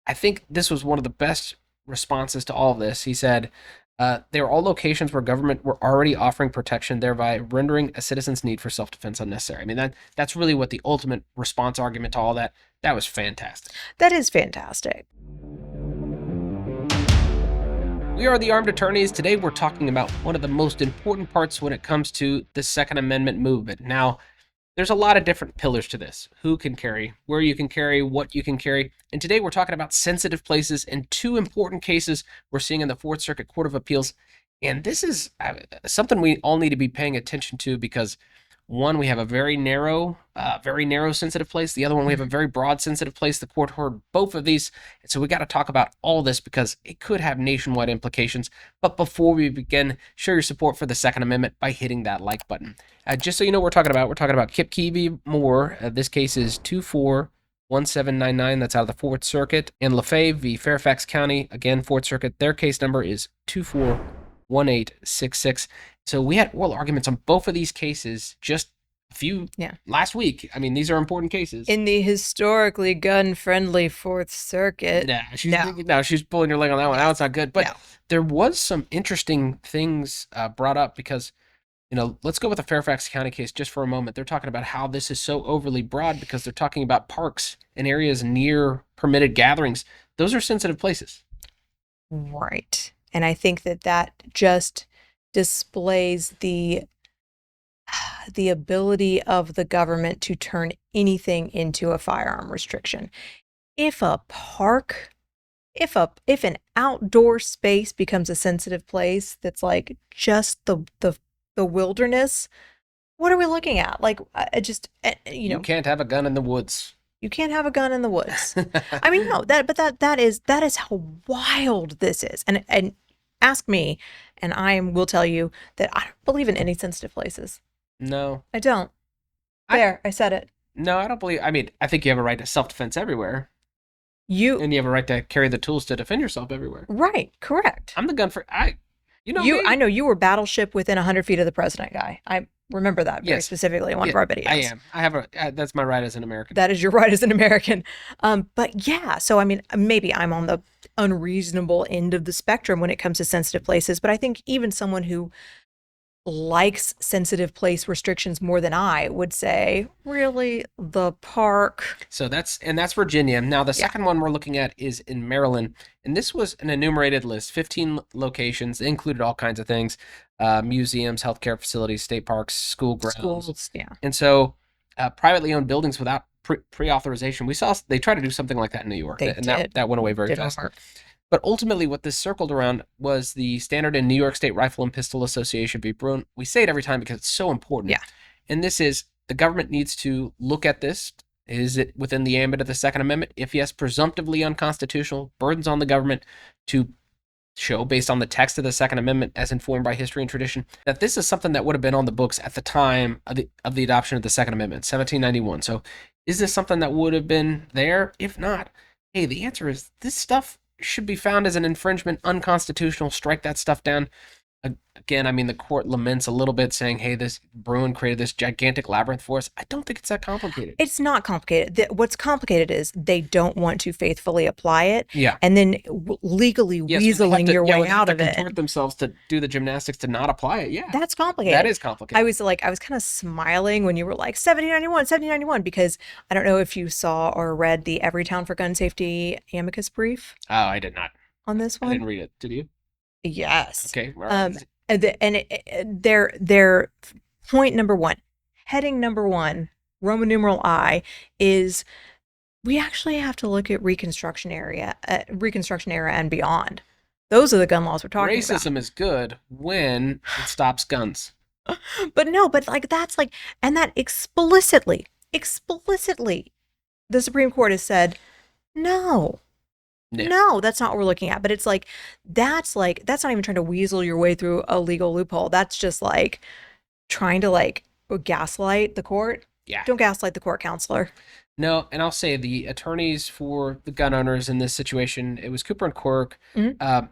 I think this was one of the best responses to all of this. He said, they are all locations where government were already offering protection, thereby rendering a citizen's need for self-defense unnecessary. I mean, that's really what the ultimate response argument to all that. That was fantastic. That is fantastic. We are the Armed Attorneys. Today we're talking about one of the most important parts when it comes to the Second Amendment movement. Now, there's a lot of different pillars to this. Who can carry, where you can carry, what you can carry. And today we're talking about sensitive places and two important cases we're seeing in the Fourth Circuit Court of Appeals. And this is something we all need to be paying attention to because one, we have a very narrow sensitive place. The other one, we have a very broad sensitive place. The court heard both of these. And so we got to talk about all this because it could have nationwide implications. But before we begin, show your support for the Second Amendment by hitting that like button. Just so you know what we're talking about Kipke v. Moore. This case is 241799. That's out of the Fourth Circuit. And Lafave v. Fairfax County, again, Fourth Circuit. Their case number is 241866. So we had oral arguments on both of these cases just a few last week. I mean, these are important cases. In the historically gun-friendly Fourth Circuit. She's pulling your leg on that one. That one's not good. But there was some interesting things brought up because, let's go with the Fairfax County case just for a moment. They're talking about how this is so overly broad because they're talking about parks and areas near permitted gatherings. Those are sensitive places. Right. And I think that just displays the ability of the government to turn anything into a firearm restriction. If a park, if an outdoor space becomes a sensitive place that's like just the wilderness, what are we looking at? Like, you can't have a gun in the woods. You can't have a gun in the woods. I mean, no, that is how wild this is. And ask me, and I will tell you that I don't believe in any sensitive places. No. I don't. I said it. No, I don't believe. I mean, I think you have a right to self-defense everywhere. And you have a right to carry the tools to defend yourself everywhere. Right, correct. I'm the gun for... I know you were battleship within 100 feet of the president guy. I remember that very specifically in one of our videos. I am. I have that's my right as an American. That is your right as an American. But yeah, so I mean, maybe I'm on the unreasonable end of the spectrum when it comes to sensitive places, but I think even someone who likes sensitive place restrictions more than I would say, really, the park. So that's Virginia. Now the second one we're looking at is in Maryland, and this was an enumerated list, 15 locations. They included all kinds of things, museums, healthcare facilities, state parks, school grounds. Schools, yeah. And so privately owned buildings without pre-authorization. We saw they tried to do something like that in New York, that went away very fast. But ultimately, what this circled around was the standard in New York State Rifle and Pistol Association v. Bruen. We say it every time because it's so important. Yeah. And this is, the government needs to look at this. Is it within the ambit of the Second Amendment? If yes, presumptively unconstitutional, burdens on the government to show, based on the text of the Second Amendment as informed by history and tradition, that this is something that would have been on the books at the time of the adoption of the Second Amendment, 1791. So is this something that would have been there? If not, hey, the answer is this stuff should be found as an infringement, unconstitutional, strike that stuff down. Again, I mean, the court laments a little bit saying, hey, this Bruen created this gigantic labyrinth for us. I don't think it's that complicated. It's not complicated. What's complicated is they don't want to faithfully apply it. Yeah. And then legally weaseling your way out of it. Contort themselves to do the gymnastics to not apply it. Yeah. That's complicated. That is complicated. I was kind of smiling when you were like 1791, because I don't know if you saw or read the Everytown for Gun Safety amicus brief. Oh, I did not. On this one? I didn't read it. Did you? Yes. Okay. Their point number one, heading number one, Roman numeral I, is we actually have to look at Reconstruction era and beyond. Those are the gun laws we're talking about. Racism is good when it stops guns. But that explicitly, the Supreme Court has said, no. Yeah. No, that's not what we're looking at. But it's that's not even trying to weasel your way through a legal loophole. That's just trying to gaslight the court. Yeah. Don't gaslight the court, counselor. No, and I'll say the attorneys for the gun owners in this situation, it was Cooper and Quirk. Mm-hmm.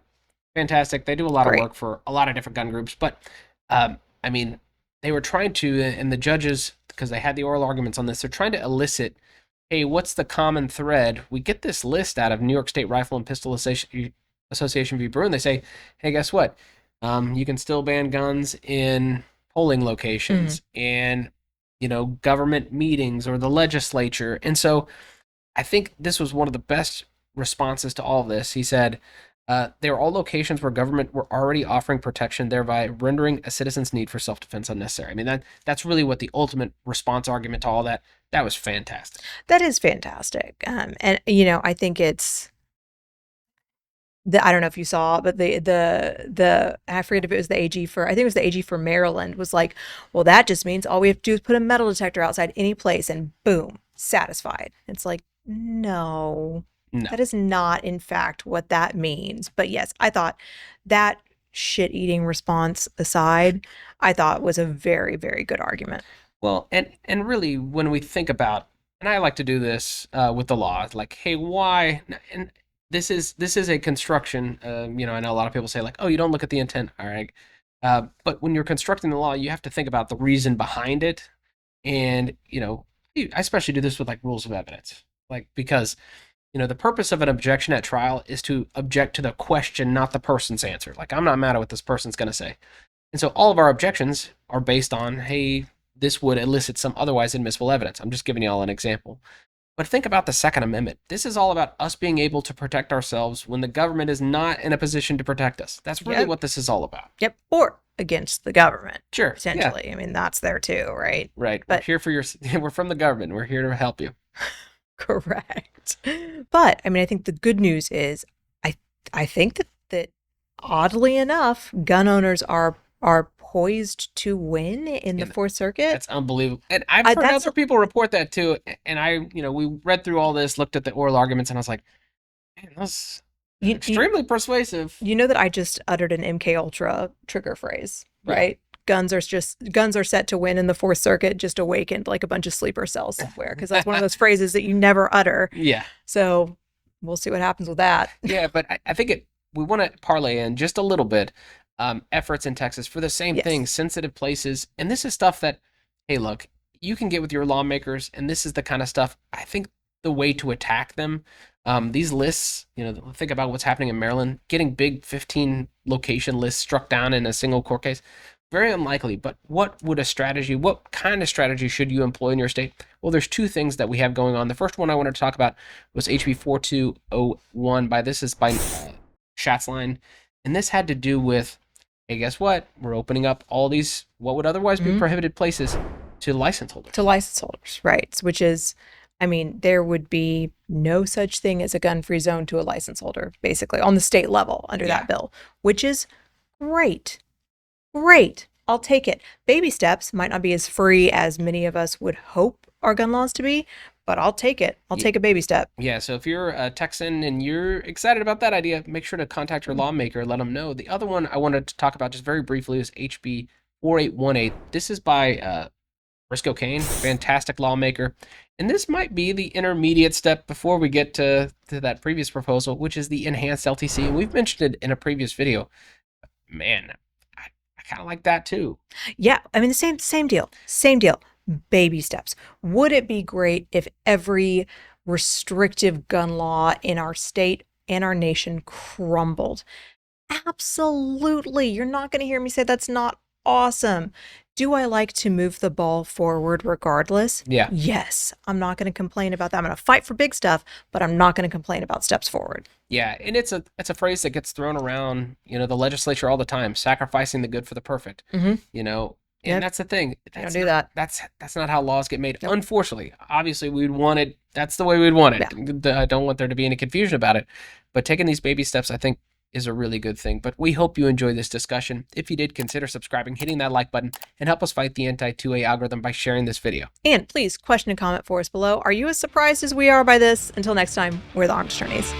Fantastic. They do a lot of work for a lot of different gun groups. But, I mean, they were trying to, and the judges, because they had the oral arguments on this, they're trying to elicit, hey, what's the common thread? We get this list out of New York State Rifle and Pistol Association v. Bruen. They say, hey, guess what? You can still ban guns in polling locations and, government meetings or the legislature. And so I think this was one of the best responses to all of this. He said, they were all locations where government were already offering protection, thereby rendering a citizen's need for self-defense unnecessary. I mean, that's really what the ultimate response argument to all that was fantastic. That is fantastic. And, I think it's, I don't know if you saw, but I forget if it was the AG I think it was the AG for Maryland was like, well, that just means all we have to do is put a metal detector outside any place and boom, satisfied. It's like, no, that is not in fact what that means. But yes, I thought that shit-eating response aside, I thought was a very, very good argument. Well, and really when we think about, and I like to do this with the law, like, hey, why? And this is a construction. I know a lot of people say like, oh, you don't look at the intent. All right. But when you're constructing the law, you have to think about the reason behind it. And, I especially do this with like rules of evidence, like, because, the purpose of an objection at trial is to object to the question, not the person's answer. Like, I'm not mad at what this person's going to say. And so all of our objections are based on, hey, this would elicit some otherwise admissible evidence. I'm just giving you all an example. But think about the Second Amendment. This is all about us being able to protect ourselves when the government is not in a position to protect us. That's really what this is all about. Yep. Or against the government. Sure. Potentially. Yeah. I mean, that's there too, right? Right. But we're here we're from the government. We're here to help you. Correct. But I mean, I think the good news is I think that oddly enough, gun owners are poised to win in the Fourth Circuit. That's unbelievable. And I've heard other people report that too. And we read through all this, looked at the oral arguments, and I was like, man, that's extremely persuasive. You know that I just uttered an MK Ultra trigger phrase, right? Yeah. Guns are set to win in the Fourth Circuit, just awakened like a bunch of sleeper cells somewhere, because that's one of those phrases that you never utter. Yeah. So we'll see what happens with that. Yeah, but I think we want to parlay in just a little bit efforts in Texas for the same thing, sensitive places. And this is stuff that, hey, look, you can get with your lawmakers, and this is the kind of stuff, I think the way to attack them, these lists, think about what's happening in Maryland, getting big 15 location lists struck down in a single court case, very unlikely. But what kind of strategy should you employ in your state? Well, there's two things that we have going on. The first one I wanted to talk about was HB 4201 by Schatzline. And this had to do with, hey, guess what? We're opening up all these, what would otherwise be prohibited places to license holders. To license holders, right. Which is, I mean, there would be no such thing as a gun-free zone to a license holder, basically, on the state level under that bill, which is great. Great. I'll take it. Baby steps might not be as free as many of us would hope our gun laws to be, but I'll take it. I'll take a baby step. Yeah, so if you're a Texan and you're excited about that idea, make sure to contact your lawmaker, let them know. The other one I wanted to talk about just very briefly is HB 4818. This is by Briscoe Cain, fantastic lawmaker. And this might be the intermediate step before we get to that previous proposal, which is the enhanced LTC. And we've mentioned it in a previous video. Man, I kind of like that too. Yeah, I mean, the same deal. Baby steps. Would it be great if every restrictive gun law in our state and our nation crumbled? Absolutely. You're not going to hear me say that's not awesome. Do I like to move the ball forward regardless? Yeah. Yes. I'm not going to complain about that. I'm going to fight for big stuff, but I'm not going to complain about steps forward. Yeah, and it's a phrase that gets thrown around, the legislature all the time, sacrificing the good for the perfect. And that's the thing. Don't do that. That's not how laws get made. Nope. Unfortunately, obviously we'd want it. That's the way we'd want it. Yeah. I don't want there to be any confusion about it. But taking these baby steps, I think, is a really good thing. But we hope you enjoyed this discussion. If you did, consider subscribing, hitting that like button, and help us fight the anti-2A algorithm by sharing this video. And please question and comment for us below. Are you as surprised as we are by this? Until next time, we're the Armed Attorneys.